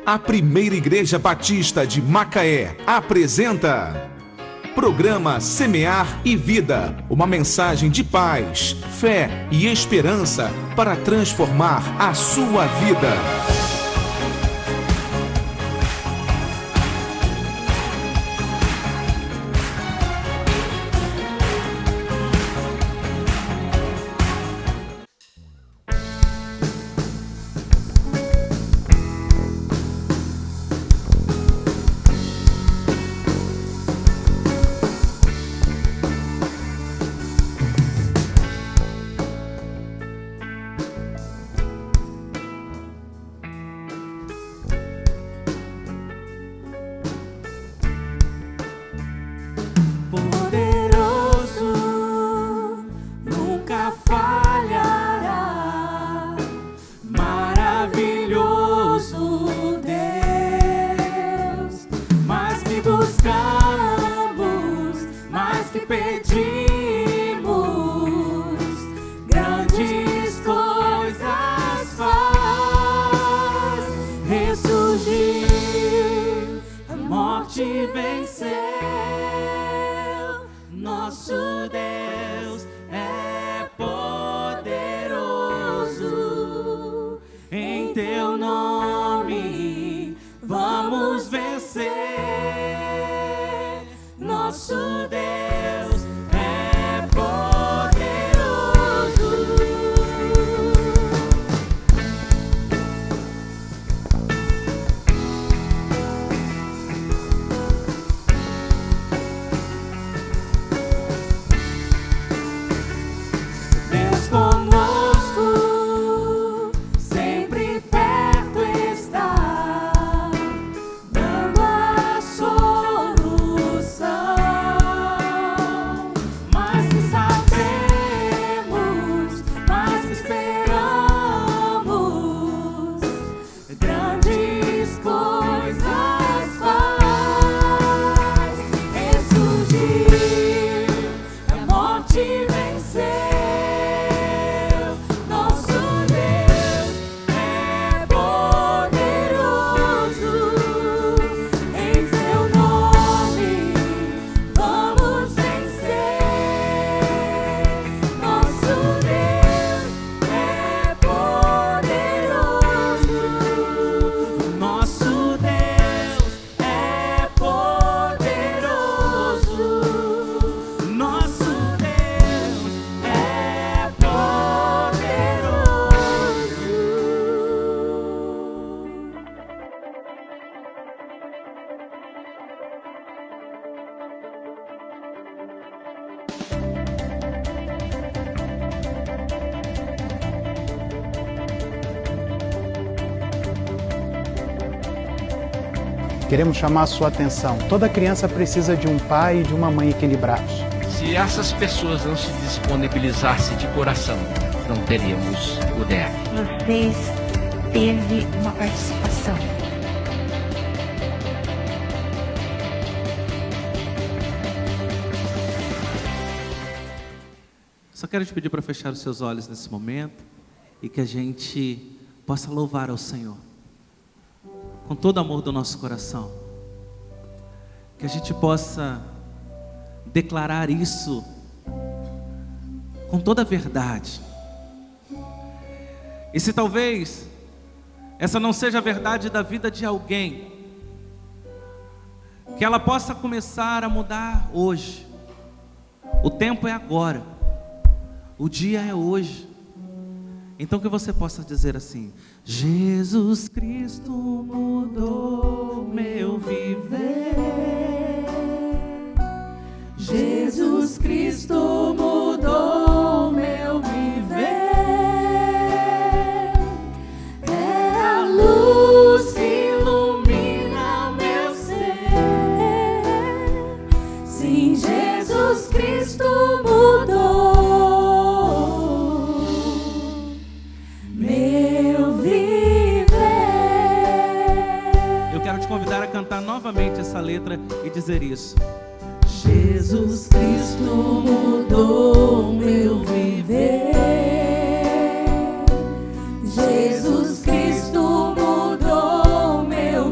A Primeira Igreja Batista de Macaé apresenta Programa Semear e Vida, uma mensagem de paz, fé e esperança para transformar a sua vida. Queremos chamar a sua atenção. Toda criança precisa de um pai e de uma mãe equilibrados. Se essas pessoas não se disponibilizassem de coração, não teríamos o DF. Vocês teve uma participação. Só quero te pedir para fechar os seus olhos nesse momento e que a gente possa louvar ao Senhor com todo o amor do nosso coração, que a gente possa declarar isso com toda a verdade. E se talvez essa não seja a verdade da vida de alguém, que ela possa começar a mudar hoje. O tempo é agora, o dia é hoje. Então que você possa dizer assim: Jesus Cristo mudou meu viver. Jesus Cristo mudou meu viver. É a luz que ilumina meu ser. Sim, Jesus Cristo mudou. Convidar a cantar novamente essa letra e dizer isso. Jesus Cristo mudou meu viver. Jesus Cristo mudou meu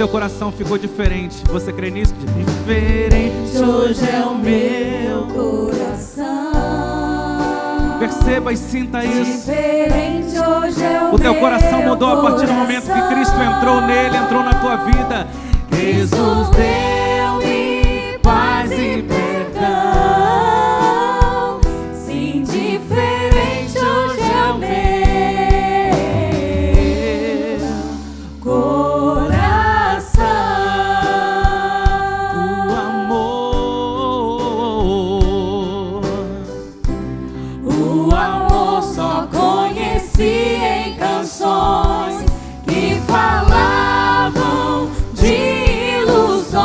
teu coração ficou diferente. Você crê nisso? Diferente hoje é o meu coração. Perceba e sinta isso. Diferente hoje é O teu coração mudou a partir do momento que Cristo entrou nele, entrou na tua vida. Jesus deu-me paz e perdão. Sim, diferente hoje é o meu coração. O amor só conheci em canções que falavam de ilusões,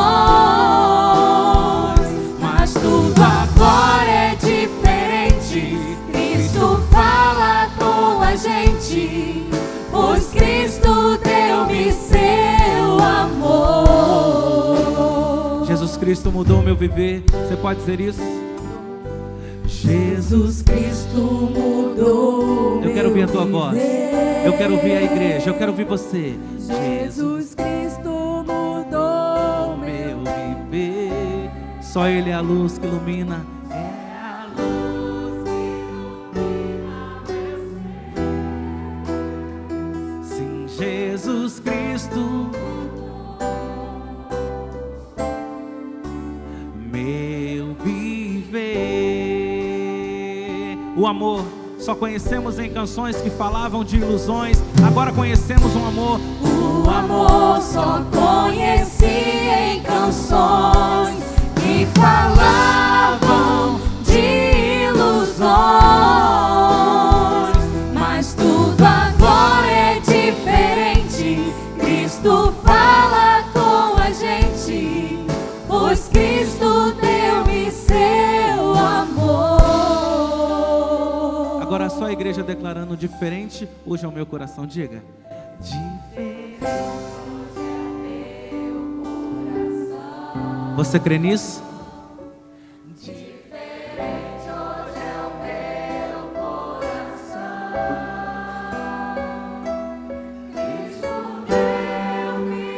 mas tudo agora é diferente. Cristo fala com a gente, pois Cristo deu-me seu amor. Jesus Cristo mudou o meu viver. Você pode dizer isso? Jesus Cristo mudou. Eu quero ouvir a tua voz. Eu quero ouvir a igreja. Eu quero ouvir você. Jesus Cristo mudou O meu viver. Só Ele é a luz que ilumina. É a luz que ilumina meu ser. Sim, Jesus Cristo. Meu viver. O amor só conhecemos em canções que falavam de ilusões. Agora conhecemos um amor. O amor só conheci em canções que falavam de ilusões, mas tudo agora é diferente. Cristo fala com a gente, pois Cristo deu-me seu amor. Agora só a igreja declarando diferente. Hoje é o meu coração. Diga. Diferente. Você crê nisso? Diferente hoje é o meu coração. Cristo deu-me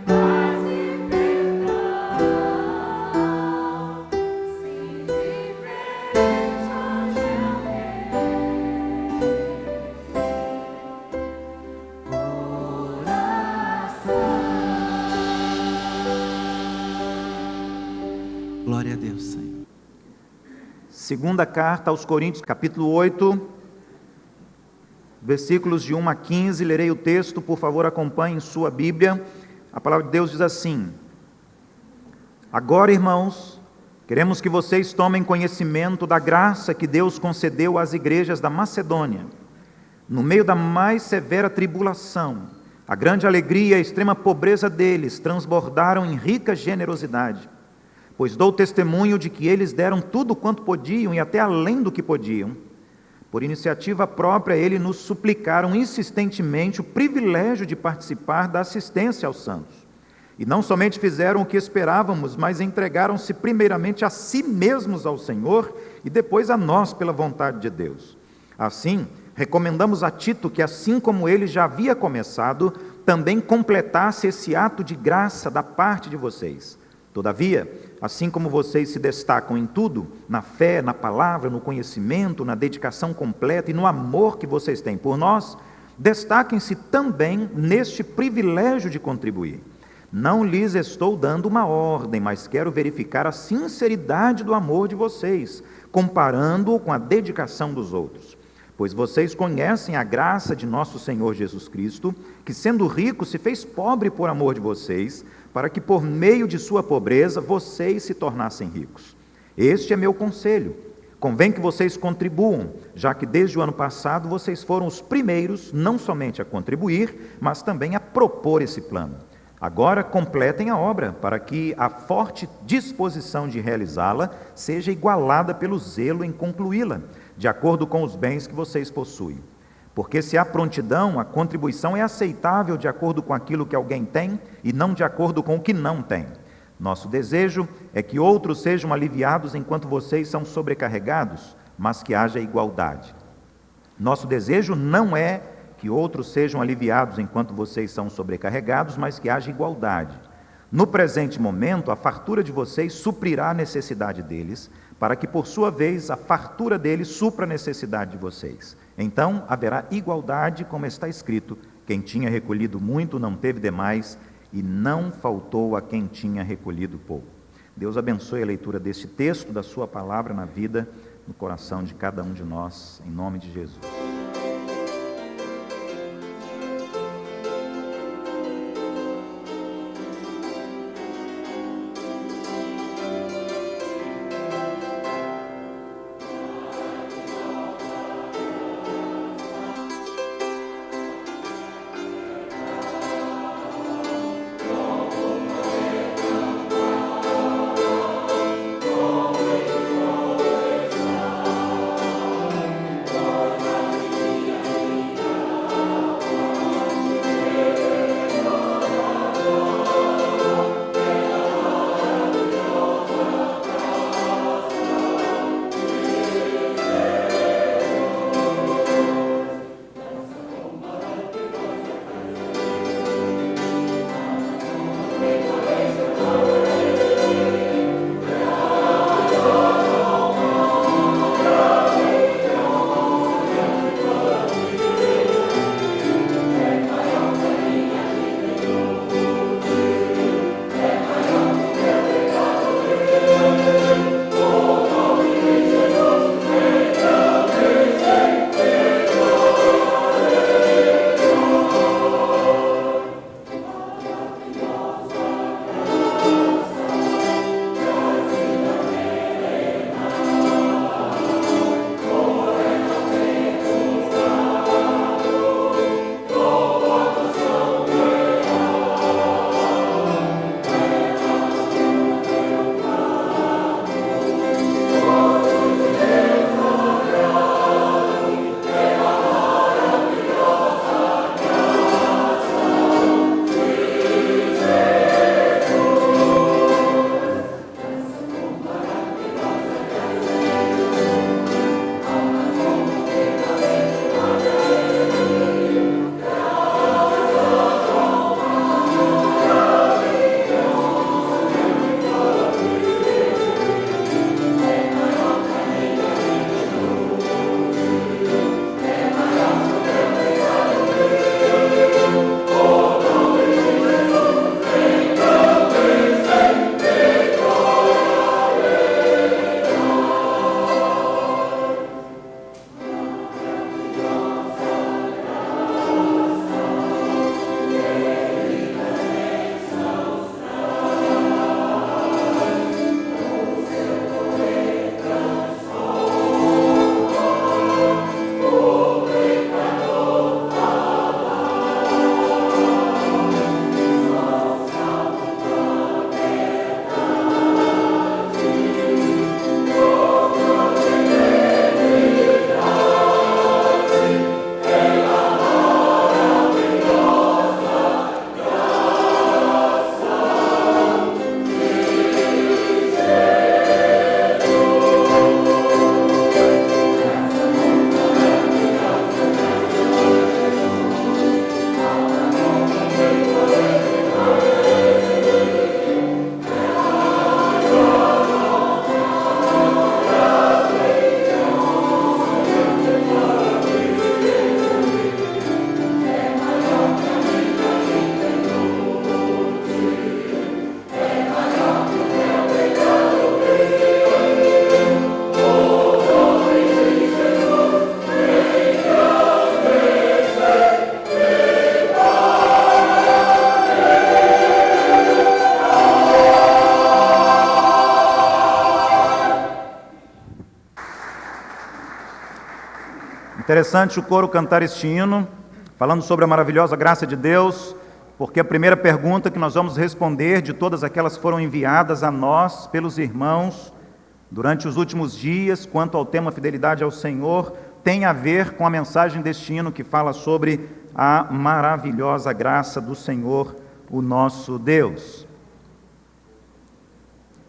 paz e perdão. Sim, diferente hoje é o Glória a Deus, Senhor. Segunda carta aos Coríntios, capítulo 8, versículos de 1 a 15, lerei o texto, por favor acompanhe em sua Bíblia. A palavra de Deus diz assim: Agora, irmãos, queremos que vocês tomem conhecimento da graça que Deus concedeu às igrejas da Macedônia. No meio da mais severa tribulação, a grande alegria e a extrema pobreza deles transbordaram em rica generosidade. Pois dou testemunho de que eles deram tudo quanto podiam e até além do que podiam. Por iniciativa própria, eles nos suplicaram insistentemente o privilégio de participar da assistência aos santos. E não somente fizeram o que esperávamos, mas entregaram-se primeiramente a si mesmos ao Senhor e depois a nós pela vontade de Deus. Assim, recomendamos a Tito que, assim como ele já havia começado, também completasse esse ato de graça da parte de vocês. Todavia, assim como vocês se destacam em tudo, na fé, na palavra, no conhecimento, na dedicação completa e no amor que vocês têm por nós, destaquem-se também neste privilégio de contribuir. Não lhes estou dando uma ordem, mas quero verificar a sinceridade do amor de vocês, comparando-o com a dedicação dos outros. Pois vocês conhecem a graça de nosso Senhor Jesus Cristo, que sendo rico se fez pobre por amor de vocês, para que por meio de sua pobreza vocês se tornassem ricos. Este é meu conselho. Convém que vocês contribuam, já que desde o ano passado vocês foram os primeiros, não somente a contribuir, mas também a propor esse plano. Agora completem a obra, para que a forte disposição de realizá-la seja igualada pelo zelo em concluí-la, de acordo com os bens que vocês possuem. Porque se há prontidão, a contribuição é aceitável de acordo com aquilo que alguém tem e não de acordo com o que não tem. Nosso desejo é que outros sejam aliviados enquanto vocês são sobrecarregados, mas que haja igualdade. Nosso desejo não é que outros sejam aliviados enquanto vocês são sobrecarregados, mas que haja igualdade. No presente momento, a fartura de vocês suprirá a necessidade deles, para que, por sua vez, a fartura deles supra a necessidade de vocês. Então, haverá igualdade, como está escrito: quem tinha recolhido muito não teve demais, e não faltou a quem tinha recolhido pouco. Deus abençoe a leitura deste texto, da sua palavra na vida, no coração de cada um de nós, em nome de Jesus. Interessante o coro cantar este hino, falando sobre a maravilhosa graça de Deus, porque a primeira pergunta que nós vamos responder de todas aquelas que foram enviadas a nós pelos irmãos durante os últimos dias, quanto ao tema fidelidade ao Senhor, tem a ver com a mensagem deste hino que fala sobre a maravilhosa graça do Senhor, o nosso Deus.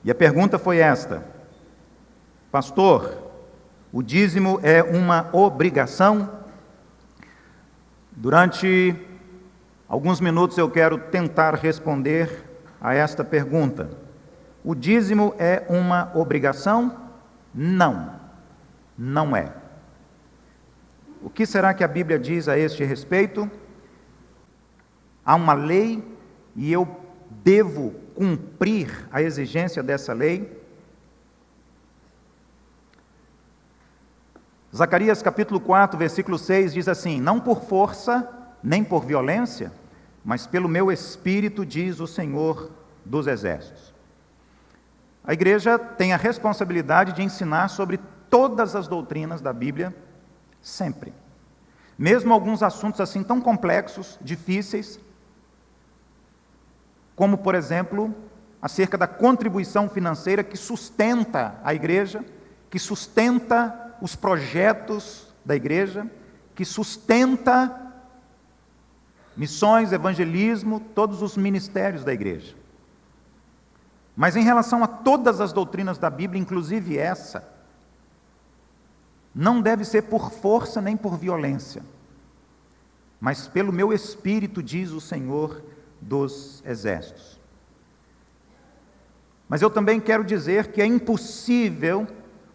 E a pergunta foi esta: pastor, o dízimo é uma obrigação? Durante alguns minutos eu quero tentar responder a esta pergunta. O dízimo é uma obrigação? Não, não é. O que será que a Bíblia diz a este respeito? Há uma lei e eu devo cumprir a exigência dessa lei? Zacarias capítulo 4, versículo 6 diz assim: não por força, nem por violência, mas pelo meu Espírito, diz o Senhor dos Exércitos. A igreja tem a responsabilidade de ensinar sobre todas as doutrinas da Bíblia, sempre. Mesmo alguns assuntos assim tão complexos, difíceis, como, por exemplo, acerca da contribuição financeira que sustenta a igreja, que sustenta os projetos da igreja, que sustenta missões, evangelismo, todos os ministérios da igreja. Mas em relação a todas as doutrinas da Bíblia, inclusive essa, não deve ser por força nem por violência, mas pelo meu Espírito, diz o Senhor dos Exércitos. Mas eu também quero dizer que é impossível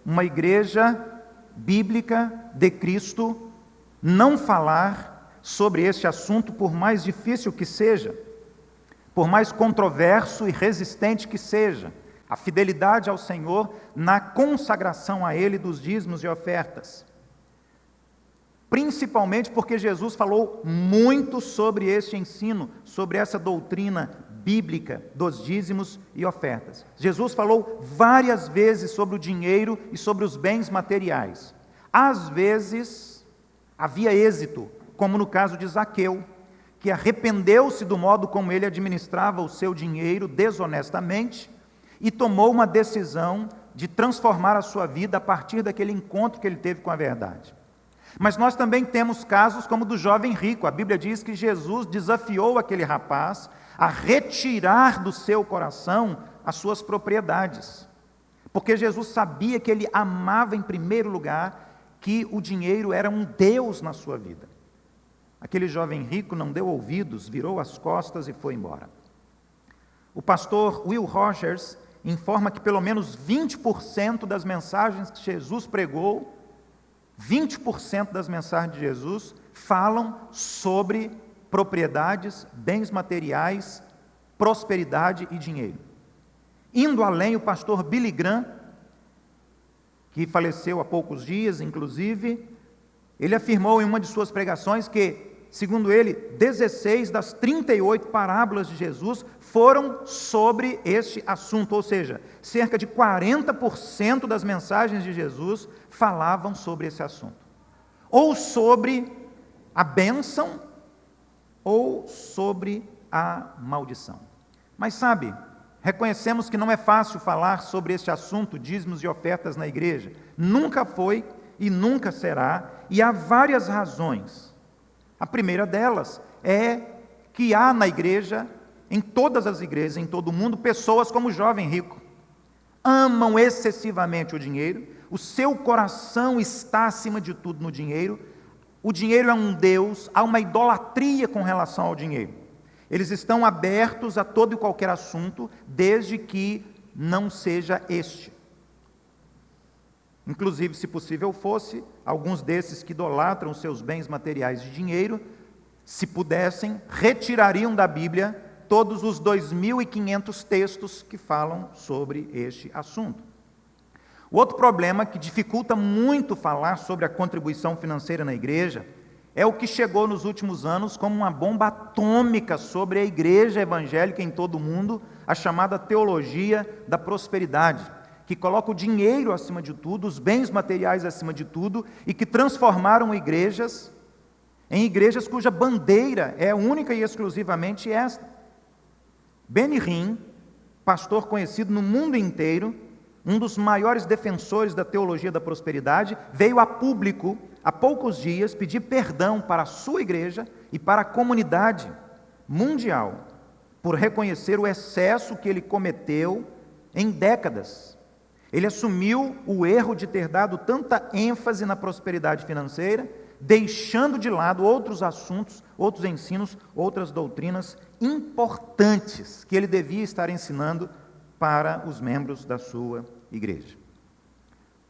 uma igreja bíblica de Cristo não falar sobre este assunto, por mais difícil que seja, por mais controverso e resistente que seja, a fidelidade ao Senhor na consagração a Ele dos dízimos e ofertas. Principalmente porque Jesus falou muito sobre este ensino, sobre essa doutrina bíblica dos dízimos e ofertas. Jesus falou várias vezes sobre o dinheiro e sobre os bens materiais. Às vezes, havia êxito, como no caso de Zaqueu, que arrependeu-se do modo como ele administrava o seu dinheiro desonestamente e tomou uma decisão de transformar a sua vida a partir daquele encontro que ele teve com a verdade. Mas nós também temos casos como o do jovem rico. A Bíblia diz que Jesus desafiou aquele rapaz a retirar do seu coração as suas propriedades, porque Jesus sabia que ele amava em primeiro lugar, que o dinheiro era um Deus na sua vida. Aquele jovem rico não deu ouvidos, virou as costas e foi embora. O pastor Will Rogers informa que pelo menos 20% das mensagens que Jesus pregou, 20% das mensagens de Jesus falam sobre propriedades, bens materiais, prosperidade e dinheiro. Indo além, o pastor Billy Graham, que faleceu há poucos dias, inclusive, ele afirmou em uma de suas pregações que, segundo ele, 16 das 38 parábolas de Jesus foram sobre este assunto, ou seja, cerca de 40% das mensagens de Jesus falavam sobre esse assunto, ou sobre a bênção, ou sobre a maldição. Mas sabe, reconhecemos que não é fácil falar sobre este assunto, dízimos e ofertas na igreja. Nunca foi e nunca será, e há várias razões. A primeira delas é que há na igreja, em todas as igrejas, em todo o mundo, pessoas como o jovem rico. Amam excessivamente o dinheiro, o seu coração está acima de tudo no dinheiro, o dinheiro é um Deus, há uma idolatria com relação ao dinheiro. Eles estão abertos a todo e qualquer assunto, desde que não seja este. Inclusive, se possível fosse, alguns desses que idolatram os seus bens materiais de dinheiro, se pudessem, retirariam da Bíblia todos os 2.500 textos que falam sobre este assunto. O outro problema que dificulta muito falar sobre a contribuição financeira na igreja é o que chegou nos últimos anos como uma bomba atômica sobre a igreja evangélica em todo o mundo, a chamada teologia da prosperidade, que coloca o dinheiro acima de tudo, os bens materiais acima de tudo, e que transformaram igrejas em igrejas cuja bandeira é única e exclusivamente esta. Benny Hinn, pastor conhecido no mundo inteiro, um dos maiores defensores da teologia da prosperidade, veio a público, há poucos dias, pedir perdão para a sua igreja e para a comunidade mundial, por reconhecer o excesso que ele cometeu em décadas. Ele assumiu o erro de ter dado tanta ênfase na prosperidade financeira, deixando de lado outros assuntos, outros ensinos, outras doutrinas importantes que ele devia estar ensinando para os membros da sua igreja.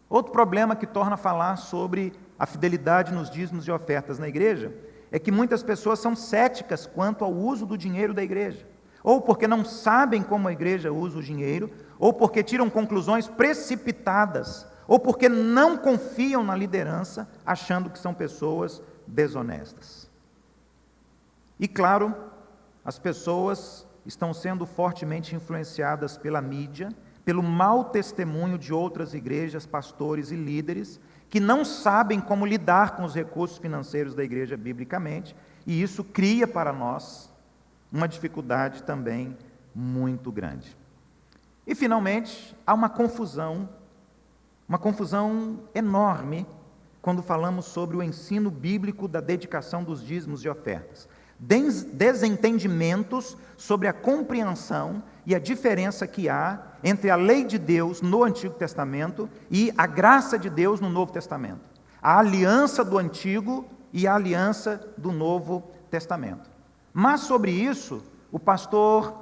Outro problema que torna falar sobre a fidelidade nos dízimos e ofertas na igreja é que muitas pessoas são céticas quanto ao uso do dinheiro da igreja, ou porque não sabem como a igreja usa o dinheiro, ou porque tiram conclusões precipitadas, ou porque não confiam na liderança, achando que são pessoas desonestas. E claro, as pessoas estão sendo fortemente influenciadas pela mídia, pelo mau testemunho de outras igrejas, pastores e líderes, que não sabem como lidar com os recursos financeiros da igreja biblicamente, e isso cria para nós uma dificuldade também muito grande. E finalmente, há uma confusão enorme quando falamos sobre o ensino bíblico da dedicação dos dízimos e ofertas. Desentendimentos sobre a compreensão e a diferença que há entre a lei de Deus no Antigo Testamento e a graça de Deus no Novo Testamento. A aliança do Antigo e a aliança do Novo Testamento. Mas sobre isso, o pastor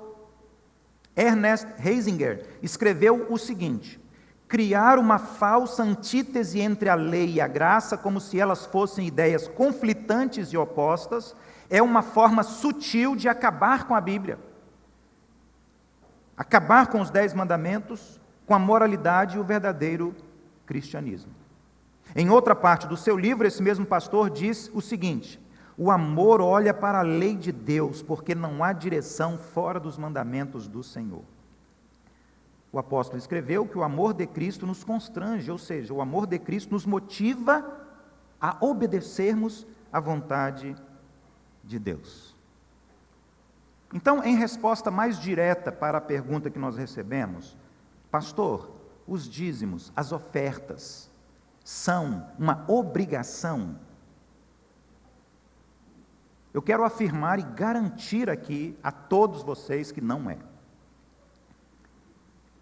Ernest Heisinger escreveu o seguinte: criar uma falsa antítese entre a lei e a graça, como se elas fossem ideias conflitantes e opostas, é uma forma sutil de acabar com a Bíblia. Acabar com os 10 mandamentos, com a moralidade e o verdadeiro cristianismo. Em outra parte do seu livro, esse mesmo pastor diz o seguinte: o amor olha para a lei de Deus, porque não há direção fora dos mandamentos do Senhor. O apóstolo escreveu que o amor de Cristo nos constrange, ou seja, o amor de Cristo nos motiva a obedecermos à vontade de Deus. Então, em resposta mais direta para a pergunta que nós recebemos, pastor, os dízimos, as ofertas, são uma obrigação? Eu quero afirmar e garantir aqui a todos vocês que não é.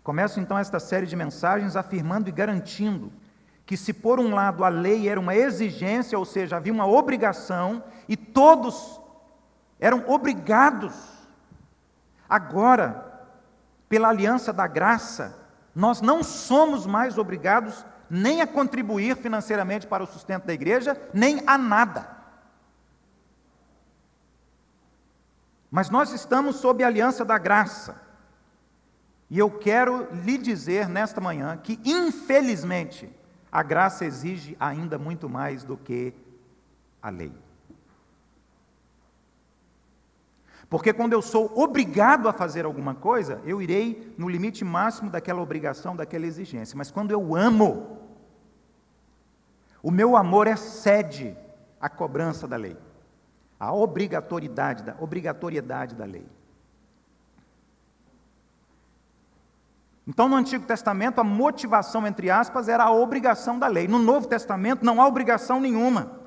Começo então esta série de mensagens afirmando e garantindo que se por um lado a lei era uma exigência, ou seja, havia uma obrigação, e todos eram obrigados, agora, pela aliança da graça, nós não somos mais obrigados nem a contribuir financeiramente para o sustento da igreja, nem a nada. Mas nós estamos sob a aliança da graça. E eu quero lhe dizer nesta manhã que, infelizmente, a graça exige ainda muito mais do que a lei. Porque quando eu sou obrigado a fazer alguma coisa, eu irei no limite máximo daquela obrigação, daquela exigência. Mas quando eu amo, o meu amor excede a cobrança da lei, a obrigatoriedade da lei. Então, no Antigo Testamento, a motivação, entre aspas, era a obrigação da lei. No Novo Testamento, não há obrigação nenhuma,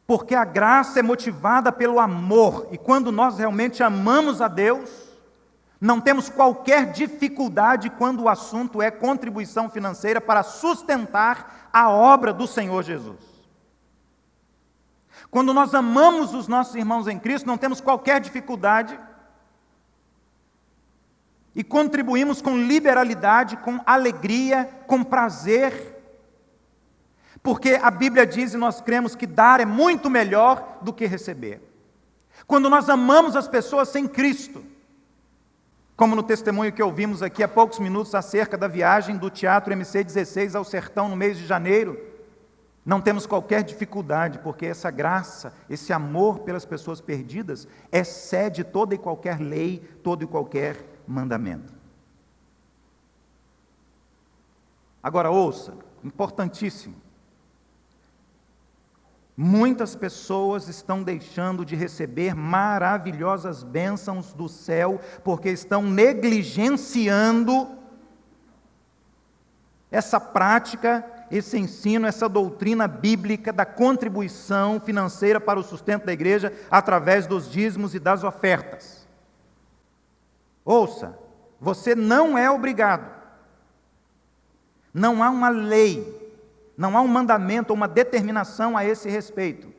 porque a graça é motivada pelo amor, e quando nós realmente amamos a Deus, não temos qualquer dificuldade quando o assunto é contribuição financeira para sustentar a obra do Senhor Jesus. Quando nós amamos os nossos irmãos em Cristo, não temos qualquer dificuldade e contribuímos com liberalidade, com alegria, com prazer, porque a Bíblia diz, e nós cremos, que dar é muito melhor do que receber. Quando nós amamos as pessoas sem Cristo, como no testemunho que ouvimos aqui há poucos minutos acerca da viagem do Teatro MC16 ao Sertão no mês de janeiro, não temos qualquer dificuldade, porque essa graça, esse amor pelas pessoas perdidas, excede toda e qualquer lei, todo e qualquer mandamento. Agora ouça, importantíssimo. Muitas pessoas estão deixando de receber maravilhosas bênçãos do céu, porque estão negligenciando essa prática, esse ensino, essa doutrina bíblica da contribuição financeira para o sustento da igreja através dos dízimos e das ofertas. Ouça, você não é obrigado. Não há uma lei Não há um mandamento ou uma determinação a esse respeito.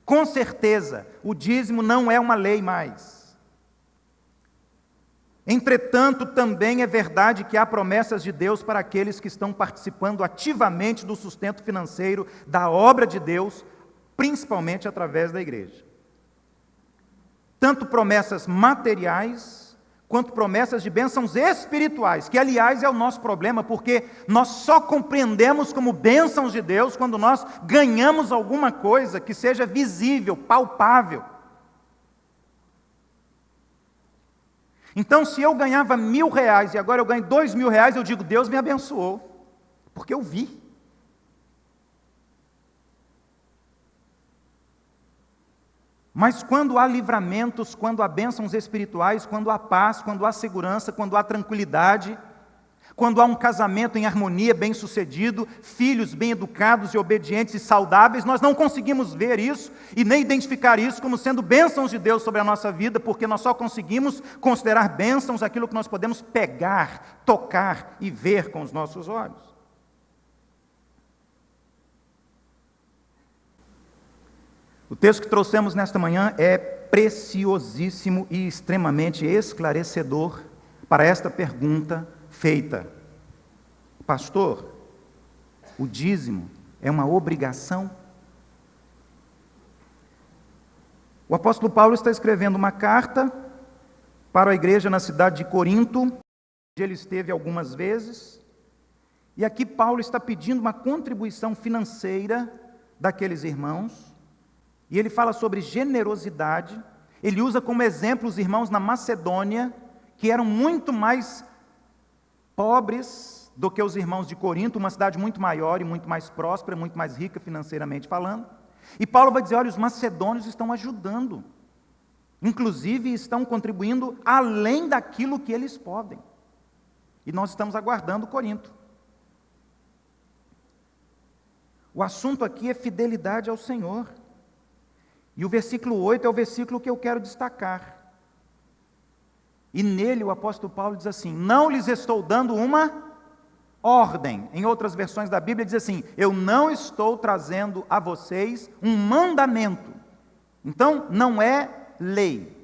Com certeza, o dízimo não é uma lei mais. Entretanto, também é verdade que há promessas de Deus para aqueles que estão participando ativamente do sustento financeiro da obra de Deus, principalmente através da igreja. Tanto promessas materiais, quanto promessas de bênçãos espirituais, que aliás é o nosso problema, porque nós só compreendemos como bênçãos de Deus quando nós ganhamos alguma coisa que seja visível, palpável. Então, se eu ganhava R$1.000 e agora eu ganho R$2.000, eu digo, Deus me abençoou, porque eu vi. Mas quando há livramentos, quando há bênçãos espirituais, quando há paz, quando há segurança, quando há tranquilidade, quando há um casamento em harmonia, bem-sucedido, filhos bem educados e obedientes e saudáveis, nós não conseguimos ver isso e nem identificar isso como sendo bênçãos de Deus sobre a nossa vida, porque nós só conseguimos considerar bênçãos aquilo que nós podemos pegar, tocar e ver com os nossos olhos. O texto que trouxemos nesta manhã é preciosíssimo e extremamente esclarecedor para esta pergunta feita. Pastor, o dízimo é uma obrigação? O apóstolo Paulo está escrevendo uma carta para a igreja na cidade de Corinto, onde ele esteve algumas vezes, e aqui Paulo está pedindo uma contribuição financeira daqueles irmãos. E ele fala sobre generosidade, ele usa como exemplo os irmãos na Macedônia, que eram muito mais pobres do que os irmãos de Corinto, uma cidade muito maior e muito mais próspera, muito mais rica financeiramente falando. E Paulo vai dizer, olha, os macedônios estão ajudando, inclusive estão contribuindo além daquilo que eles podem. E nós estamos aguardando Corinto. O assunto aqui é fidelidade ao Senhor. E o versículo 8 é o versículo que eu quero destacar. E nele o apóstolo Paulo diz assim, não lhes estou dando uma ordem. Em outras versões da Bíblia diz assim, eu não estou trazendo a vocês um mandamento. Então, não é lei.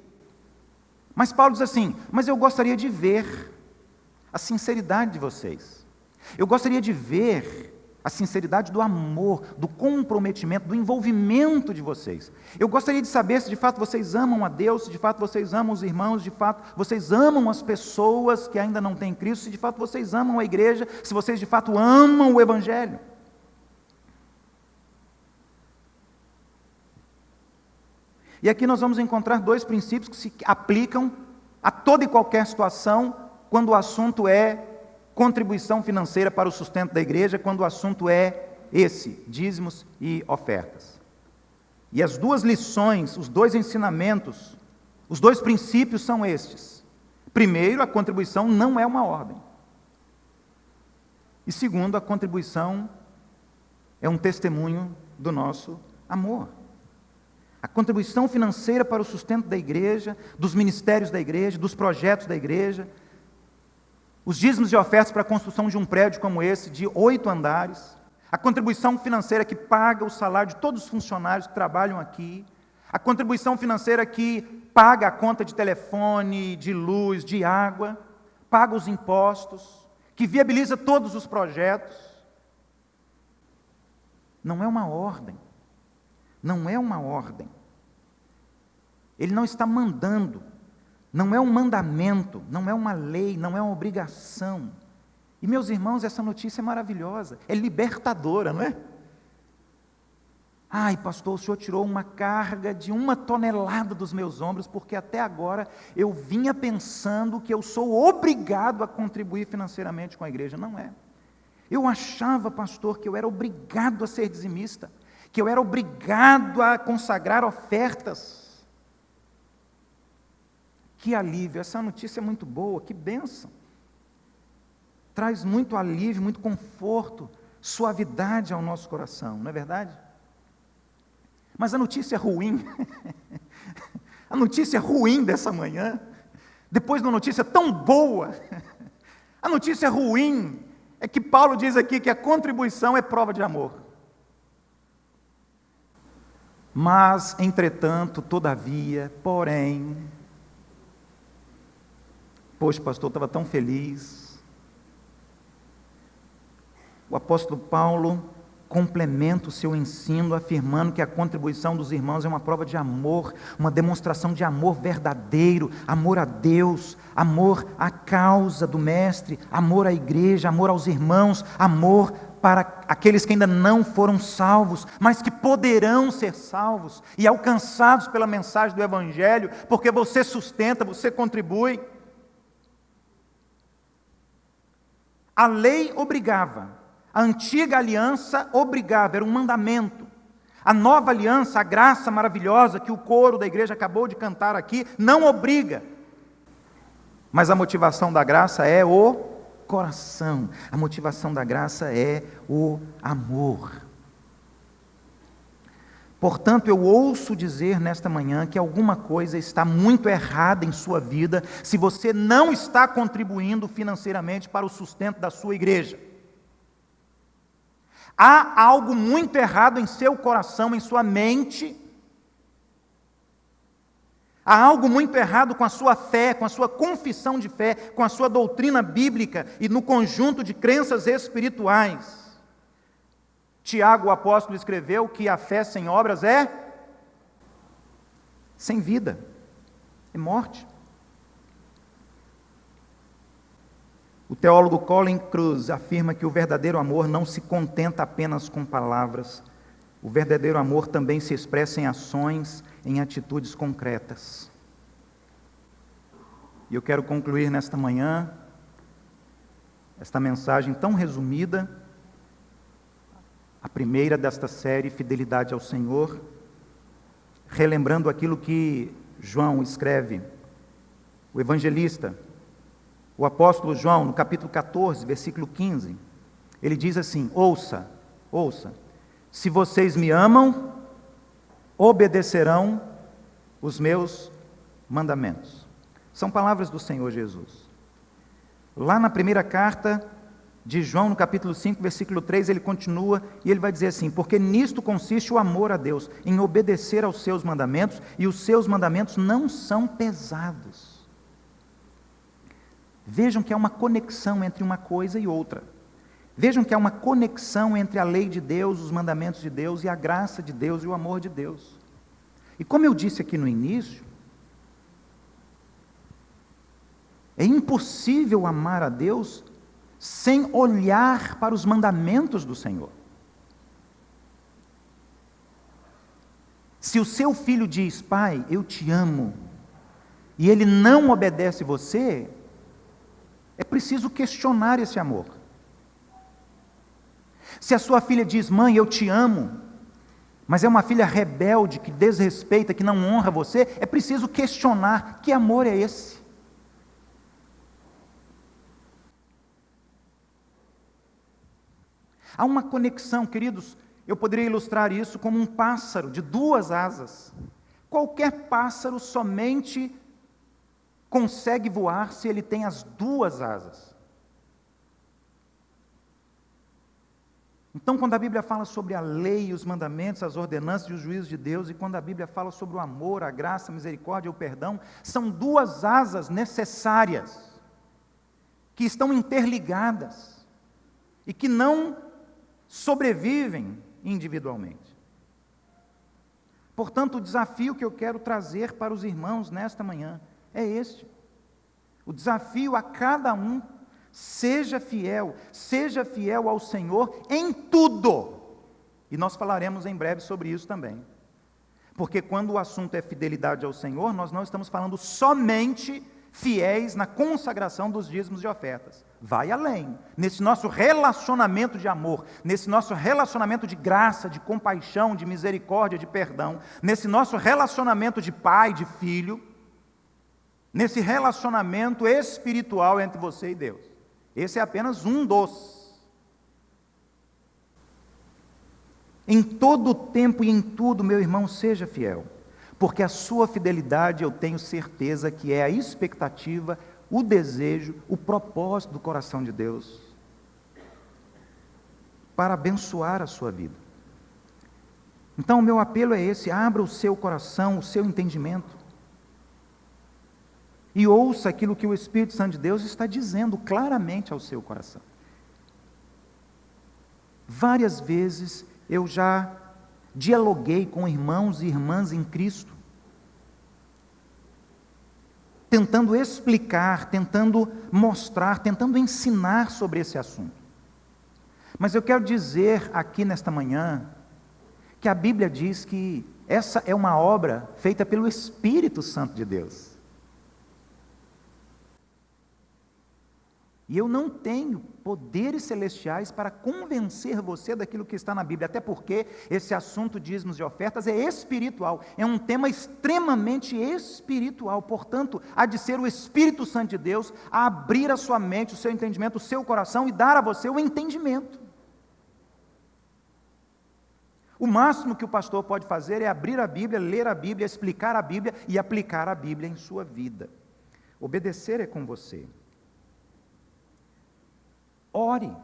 Mas Paulo diz assim, mas eu gostaria de ver a sinceridade de vocês. Eu gostaria de ver a sinceridade do amor, do comprometimento, do envolvimento de vocês. Eu gostaria de saber se de fato vocês amam a Deus, se de fato vocês amam os irmãos, se de fato vocês amam as pessoas que ainda não têm Cristo, se de fato vocês amam a igreja, se vocês de fato amam o Evangelho. E aqui nós vamos encontrar dois princípios que se aplicam a toda e qualquer situação quando o assunto é contribuição financeira para o sustento da igreja, quando o assunto é esse, dízimos e ofertas. E as duas lições, os dois ensinamentos, os dois princípios são estes. Primeiro, a contribuição não é uma ordem. E segundo, a contribuição é um testemunho do nosso amor. A contribuição financeira para o sustento da igreja, dos ministérios da igreja, dos projetos da igreja, os dízimos e ofertas para a construção de um prédio como esse, de 8 andares, a contribuição financeira que paga o salário de todos os funcionários que trabalham aqui, a contribuição financeira que paga a conta de telefone, de luz, de água, paga os impostos, que viabiliza todos os projetos. Não é uma ordem. Não é uma ordem. Ele não está mandando. Não é um mandamento, não é uma lei, não é uma obrigação. E meus irmãos, essa notícia é maravilhosa, é libertadora, não é? Ai, pastor, o senhor tirou uma carga de 1 tonelada dos meus ombros, porque até agora eu vinha pensando que eu sou obrigado a contribuir financeiramente com a igreja. Não é. Eu achava, pastor, que eu era obrigado a ser dizimista, que eu era obrigado a consagrar ofertas. Que alívio, essa notícia é muito boa, que bênção. Traz muito alívio, muito conforto, suavidade ao nosso coração, não é verdade? Mas a notícia ruim, a notícia ruim dessa manhã, depois de uma notícia tão boa, a notícia ruim é que Paulo diz aqui que a contribuição é prova de amor. Mas, entretanto, todavia, porém, poxa, pastor, eu estava tão feliz. O apóstolo Paulo complementa o seu ensino afirmando que a contribuição dos irmãos é uma prova de amor, uma demonstração de amor verdadeiro, amor a Deus, amor à causa do mestre, amor à igreja, amor aos irmãos, amor para aqueles que ainda não foram salvos, mas que poderão ser salvos e alcançados pela mensagem do evangelho, porque você sustenta, você contribui. A lei obrigava. A antiga aliança obrigava, era um mandamento. A nova aliança, a graça maravilhosa que o coro da igreja acabou de cantar aqui, não obriga. Mas a motivação da graça é o coração. A motivação da graça é o amor. Portanto, eu ouço dizer nesta manhã que alguma coisa está muito errada em sua vida se você não está contribuindo financeiramente para o sustento da sua igreja. Há algo muito errado em seu coração, em sua mente. Há algo muito errado com a sua fé, com a sua confissão de fé, com a sua doutrina bíblica e no conjunto de crenças espirituais. Tiago, o apóstolo, escreveu que a fé sem obras é sem vida, é morte. O teólogo Colin Kruse afirma que o verdadeiro amor não se contenta apenas com palavras. O verdadeiro amor também se expressa em ações, em atitudes concretas. E eu quero concluir nesta manhã, esta mensagem tão resumida, a primeira desta série, Fidelidade ao Senhor, relembrando aquilo que João escreve, o evangelista, o apóstolo João, no capítulo 14, versículo 15, ele diz assim: ouça, se vocês me amam, obedecerão os meus mandamentos. São palavras do Senhor Jesus. Lá na primeira carta de João, no capítulo 5, versículo 3, ele continua e ele vai dizer assim: porque nisto consiste o amor a Deus, em obedecer aos seus mandamentos, e os seus mandamentos não são pesados. Vejam que há uma conexão entre uma coisa e outra. Vejam que há uma conexão entre a lei de Deus, os mandamentos de Deus, e a graça de Deus e o amor de Deus. E como eu disse aqui no início, é impossível amar a Deus sem olhar para os mandamentos do Senhor. Se o seu filho diz: pai, eu te amo, e ele não obedece você, é preciso questionar esse amor. Se a sua filha diz: mãe, eu te amo, mas é uma filha rebelde, que desrespeita, que não honra você, é preciso questionar: que amor é esse? Há uma conexão, queridos, eu poderia ilustrar isso como um pássaro de duas asas. Qualquer pássaro somente consegue voar se ele tem as duas asas. Então, quando a Bíblia fala sobre a lei, os mandamentos, as ordenanças e os juízos de Deus, e quando a Bíblia fala sobre o amor, a graça, a misericórdia e o perdão, são duas asas necessárias, que estão interligadas, e que não sobrevivem individualmente. Portanto, o desafio que eu quero trazer para os irmãos nesta manhã é este. O desafio a cada um: seja fiel ao Senhor em tudo. E nós falaremos em breve sobre isso também. Porque quando o assunto é fidelidade ao Senhor, nós não estamos falando somente fiéis na consagração dos dízimos e ofertas. Vai além. Nesse nosso relacionamento de amor, nesse nosso relacionamento de graça, de compaixão, de misericórdia, de perdão, nesse nosso relacionamento de pai, de filho, nesse relacionamento espiritual entre você e Deus. Esse é apenas um dos. Em todo o tempo e em tudo, meu irmão, seja fiel, porque a sua fidelidade, eu tenho certeza que é a expectativa, o desejo, o propósito do coração de Deus. para abençoar a sua vida. Então, o meu apelo é esse: abra o seu coração, o seu entendimento, e ouça aquilo que o Espírito Santo de Deus está dizendo claramente ao seu coração. Várias vezes eu já dialoguei com irmãos e irmãs em Cristo, tentando explicar, tentando mostrar, tentando ensinar sobre esse assunto. Mas eu quero dizer aqui nesta manhã que a Bíblia diz que essa é uma obra feita pelo Espírito Santo de Deus. E eu não tenho poderes celestiais para convencer você daquilo que está na Bíblia, até porque esse assunto de dízimos e ofertas é espiritual, é um tema extremamente espiritual, portanto, há de ser o Espírito Santo de Deus a abrir a sua mente, o seu entendimento, o seu coração e dar a você o entendimento. O máximo que o pastor pode fazer é abrir a Bíblia, ler a Bíblia, explicar a Bíblia e aplicar a Bíblia em sua vida. Obedecer é com você. Ore.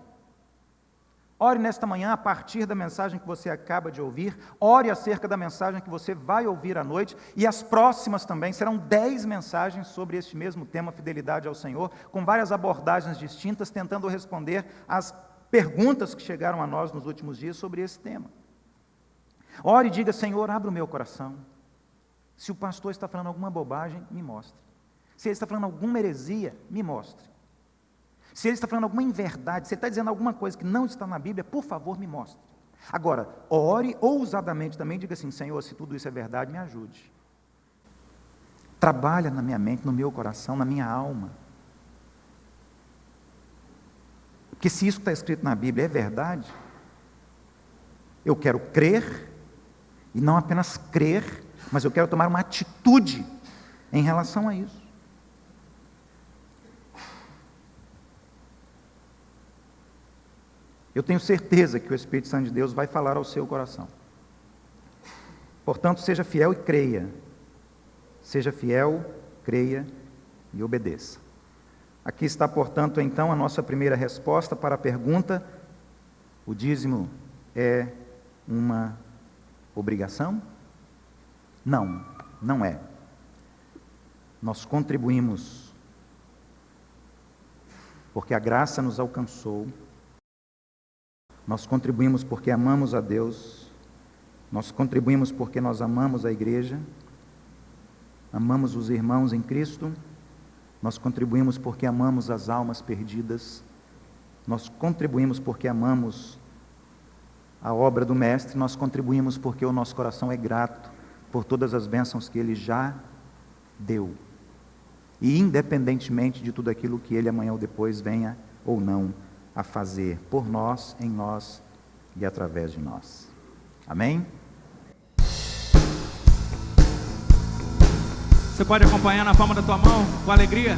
Ore nesta manhã a partir da mensagem que você acaba de ouvir. Ore acerca da mensagem que você vai ouvir à noite. E as próximas também serão 10 mensagens sobre este mesmo tema, fidelidade ao Senhor, com várias abordagens distintas, tentando responder às perguntas que chegaram a nós nos últimos dias sobre esse tema. Ore e diga: Senhor, abra o meu coração. Se o pastor está falando alguma bobagem, me mostre. Se ele está falando alguma heresia, me mostre. Se ele está falando alguma inverdade, se ele está dizendo alguma coisa que não está na Bíblia, por favor, me mostre. Agora, ore ousadamente também, diga assim: Senhor, se tudo isso é verdade, me ajude. Trabalha na minha mente, no meu coração, na minha alma. Porque se isso que está escrito na Bíblia é verdade, eu quero crer, e não apenas crer, mas eu quero tomar uma atitude em relação a isso. Eu tenho certeza que o Espírito Santo de Deus vai falar ao seu coração. Portanto, seja fiel e creia. Seja fiel, creia e obedeça. Aqui está, portanto, então, a nossa primeira resposta para a pergunta: o dízimo é uma obrigação? Não, não é. Nós contribuímos porque a graça nos alcançou. Nós contribuímos porque amamos a Deus, nós contribuímos porque nós amamos a igreja, amamos os irmãos em Cristo, nós contribuímos porque amamos as almas perdidas, nós contribuímos porque amamos a obra do Mestre, nós contribuímos porque o nosso coração é grato por todas as bênçãos que Ele já deu, e independentemente de tudo aquilo que Ele amanhã ou depois venha ou não a fazer por nós, em nós e através de nós. Amém? Você pode acompanhar na palma da tua mão, com alegria?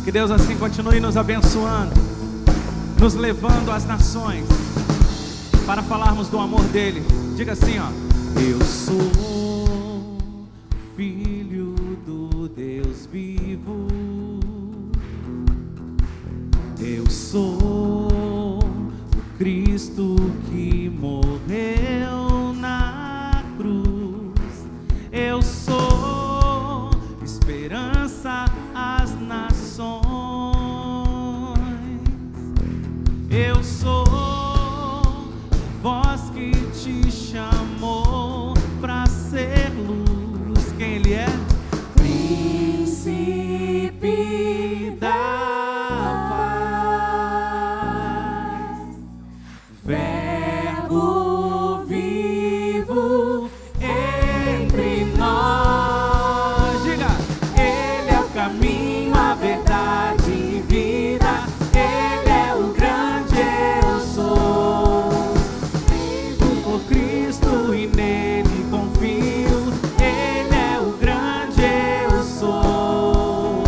Que Deus assim continue nos abençoando, nos levando às nações, para falarmos do amor dEle. Diga assim, ó: eu sou filho do Deus vivo. Eu sou o Cristo que morreu na cruz. Eu sou esperança às nações. Eu sou voz que te chamou para ser luz. Quem Ele é? Príncipe da Verbo vivo entre nós. Diga: Ele é o caminho, a verdade e vida. Ele é o grande eu sou. Vivo por Cristo e nele confio. Ele é o grande eu sou.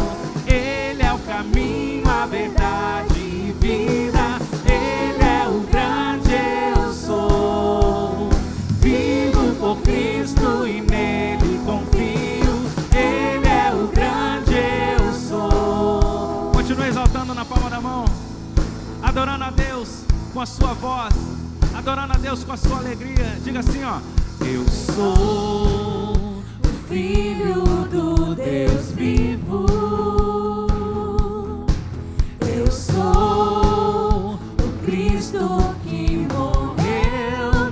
Ele é o caminho, a verdade e vida. Ele é o grande eu sou. adorando a Deus com a sua alegria. Diga assim, ó: eu sou o Filho do Deus vivo. Eu sou o Cristo que morreu,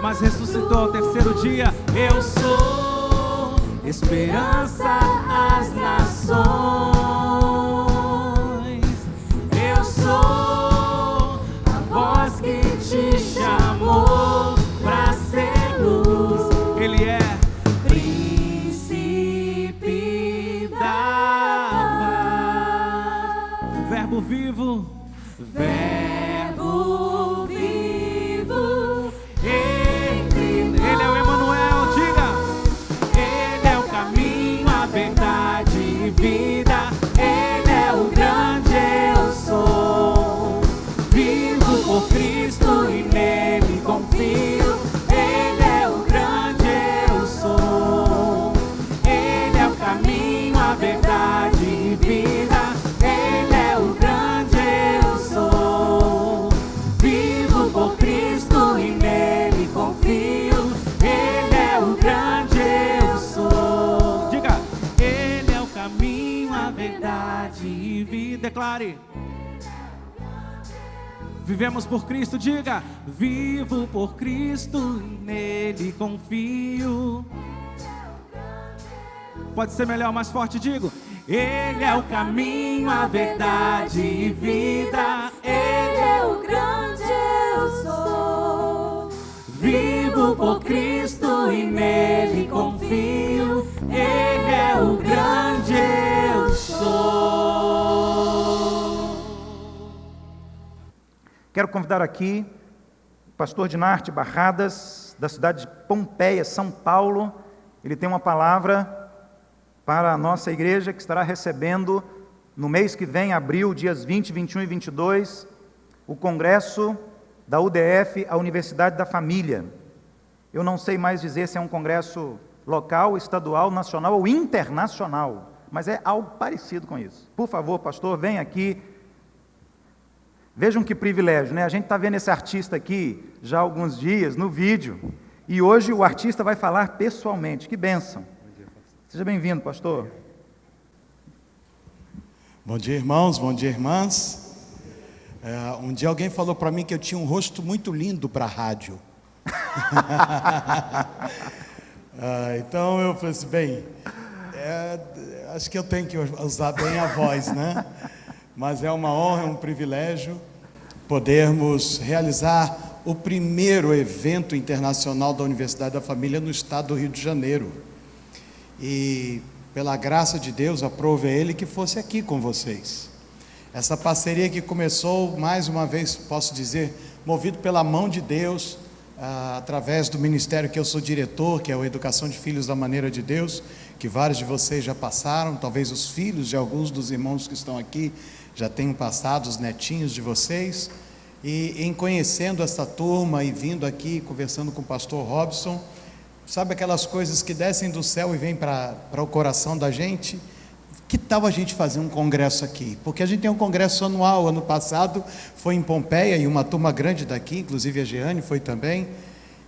mas ressuscitou ao terceiro dia. Eu sou esperança às nações. Eu sou a voz que te chamou pra ser luz. Ele é príncipe da paz. Verbo vivo, verbo vivo. Ele é o Emanuel, diga. Ele é o caminho, a verdade e vida. Ele é o grande eu sou. Vivo por Cristo e nele confio. Ele é o grande eu sou. Ele é o caminho, a verdade e vida. Ele é o grande eu sou. Vivo por Cristo e nele confio. Ele é o grande eu sou. Diga, ele é o caminho, a verdade e vida. Declare. Vivemos por Cristo, diga. Vivo por Cristo e nele confio. Pode ser melhor, mais forte, digo. Ele é o caminho, a verdade e vida. Ele é o grande eu sou. Vivo por Cristo e nele confio. Ele é o grande eu sou. Quero convidar aqui o pastor Dinarte Barradas, da cidade de Pompeia, São Paulo. Ele tem uma palavra para a nossa igreja que estará recebendo no mês que vem, abril, dias 20, 21 e 22, o congresso da UDF, a Universidade da Família. Eu não sei mais dizer se é um congresso local, estadual, nacional ou internacional, mas é algo parecido com isso. Por favor, pastor, vem aqui. Vejam que privilégio, né? A gente está vendo esse artista aqui já há alguns dias no vídeo, e hoje o artista vai falar pessoalmente. Que bênção! Seja bem-vindo, pastor. Bom dia, irmãos, bom dia, irmãs. Um dia alguém falou para mim que eu tinha um rosto muito lindo para a rádio. Então eu falei assim, bem, acho que eu tenho que usar bem a voz, né? Mas é uma honra, é um privilégio podermos realizar o primeiro evento internacional da Universidade da Família no estado do Rio de Janeiro. E pela graça de Deus, aprove a Ele que fosse aqui com vocês. Essa parceria que começou, mais uma vez posso dizer, movido pela mão de Deus, através do ministério que eu sou diretor, que é a Educação de Filhos da Maneira de Deus, que vários de vocês já passaram, talvez os filhos de alguns dos irmãos que estão aqui já tenham passado, os netinhos de vocês. E em conhecendo essa turma e vindo aqui, conversando com o pastor Robson, sabe aquelas coisas que descem do céu e vêm para o coração da gente? Que tal a gente fazer um congresso aqui? Porque a gente tem um congresso anual. Ano passado foi em Pompeia, e uma turma grande daqui, inclusive a Jeane foi também,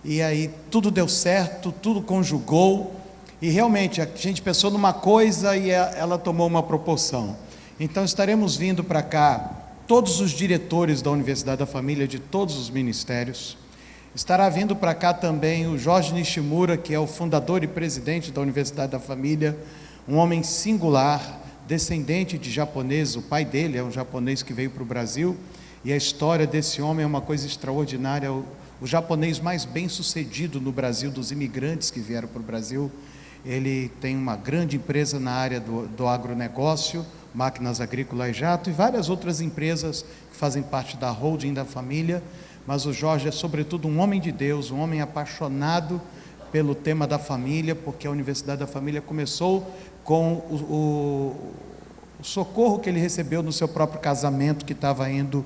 e aí tudo deu certo, tudo conjugou, e realmente a gente pensou numa coisa e ela tomou uma proporção. Então estaremos vindo para cá, todos os diretores da Universidade da Família, de todos os ministérios. Estará vindo para cá também o Jorge Nishimura, que é o fundador e presidente da Universidade da Família, um homem singular, descendente de japoneses. O pai dele é um japonês que veio para o Brasil, e a história desse homem é uma coisa extraordinária. O japonês mais bem sucedido no Brasil, dos imigrantes que vieram para o Brasil. Ele tem uma grande empresa na área do agronegócio, Máquinas Agrícolas e Jato, e várias outras empresas que fazem parte da holding da família. Mas o Jorge é sobretudo um homem de Deus, um homem apaixonado pelo tema da família, porque a Universidade da Família começou com o socorro que ele recebeu no seu próprio casamento, que estava indo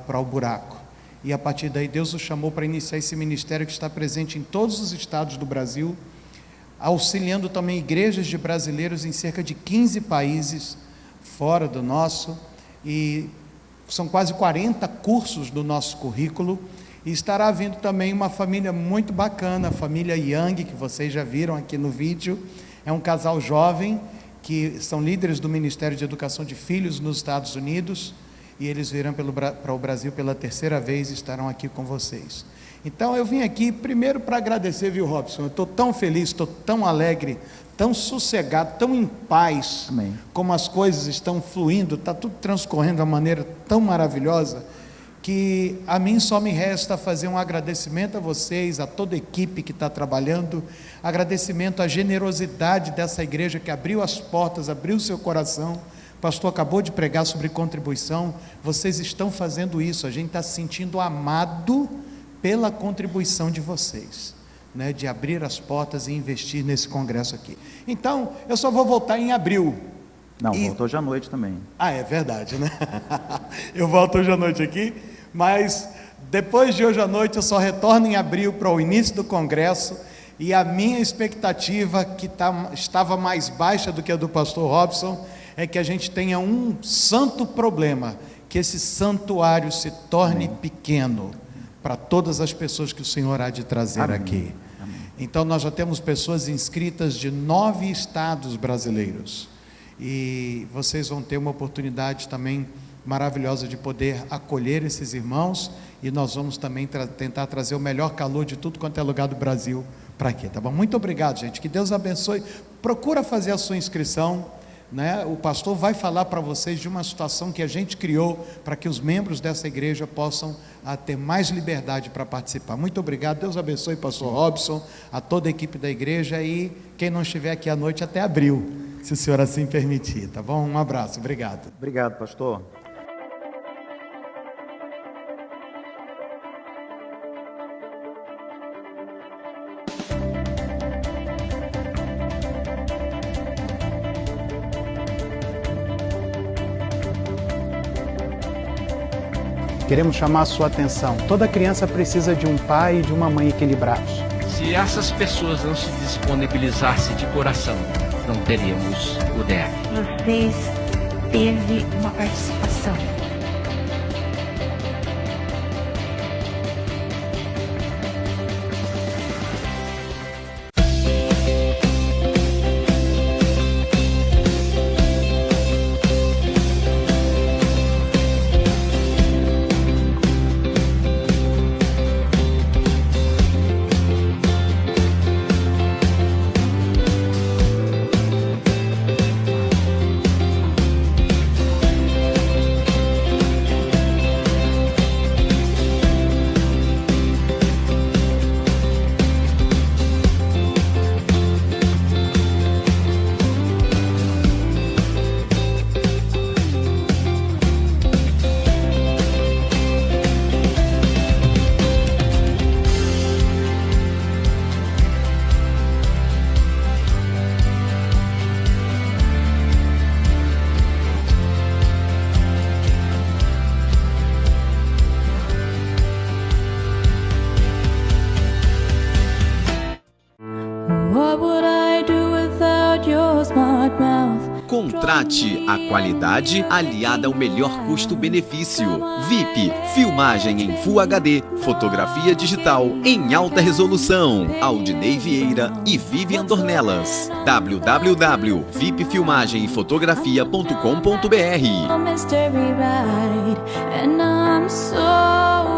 para o buraco. E a partir daí Deus o chamou para iniciar esse ministério que está presente em todos os estados do Brasil, auxiliando também igrejas de brasileiros em cerca de 15 países fora do nosso, e são quase 40 cursos do nosso currículo, E estará vindo também uma família muito bacana, a família Young, que vocês já viram aqui no vídeo. É um casal jovem que são líderes do Ministério de Educação de Filhos nos Estados Unidos, e eles virão para o Brasil pela terceira vez e estarão aqui com vocês. Então eu vim aqui primeiro para agradecer, viu, Robson? Eu estou tão feliz, estou tão alegre, tão sossegado, tão em paz. Amém. Como as coisas estão fluindo, está tudo transcorrendo de uma maneira tão maravilhosa, que a mim só me resta fazer um agradecimento a vocês, a toda a equipe que está trabalhando, agradecimento à generosidade dessa igreja que abriu as portas, abriu o seu coração. O pastor acabou de pregar sobre contribuição, vocês estão fazendo isso, a gente está se sentindo amado pela contribuição de vocês, né, de abrir as portas e investir nesse congresso aqui. Então, eu só vou voltar em abril. Não, voltou hoje à noite também. Ah, é verdade, né? Eu volto hoje à noite aqui, mas depois de hoje à noite eu só retorno em abril para o início do congresso, e a minha expectativa, que estava mais baixa do que a do pastor Robson, é que a gente tenha um santo problema, que esse santuário se torne pequeno para todas as pessoas que o Senhor há de trazer aqui. Amém. Então nós já temos pessoas inscritas de 9 estados brasileiros, e vocês vão ter uma oportunidade também maravilhosa de poder acolher esses irmãos, e nós vamos também tentar trazer o melhor calor de tudo quanto é lugar do Brasil para aqui, tá bom? Muito obrigado, gente, que Deus abençoe. Procura fazer a sua inscrição, né? O pastor vai falar para vocês de uma situação que a gente criou para que os membros dessa igreja possam ter mais liberdade para participar. Muito obrigado, Deus abençoe pastor Robson, a toda a equipe da igreja, e quem não estiver aqui à noite até abril, se o senhor assim permitir, tá bom? Um abraço, obrigado. Obrigado, pastor. Queremos chamar a sua atenção. Toda criança precisa de um pai e de uma mãe equilibrados. Se essas pessoas não se disponibilizassem de coração, não teríamos o DF. Vocês teve uma participação. Contrate a qualidade aliada ao melhor custo-benefício. VIP, filmagem em Full HD, fotografia digital em alta resolução. Aldinei Vieira e Vivian Dornelas. www.vipfilmagemefotografia.com.br.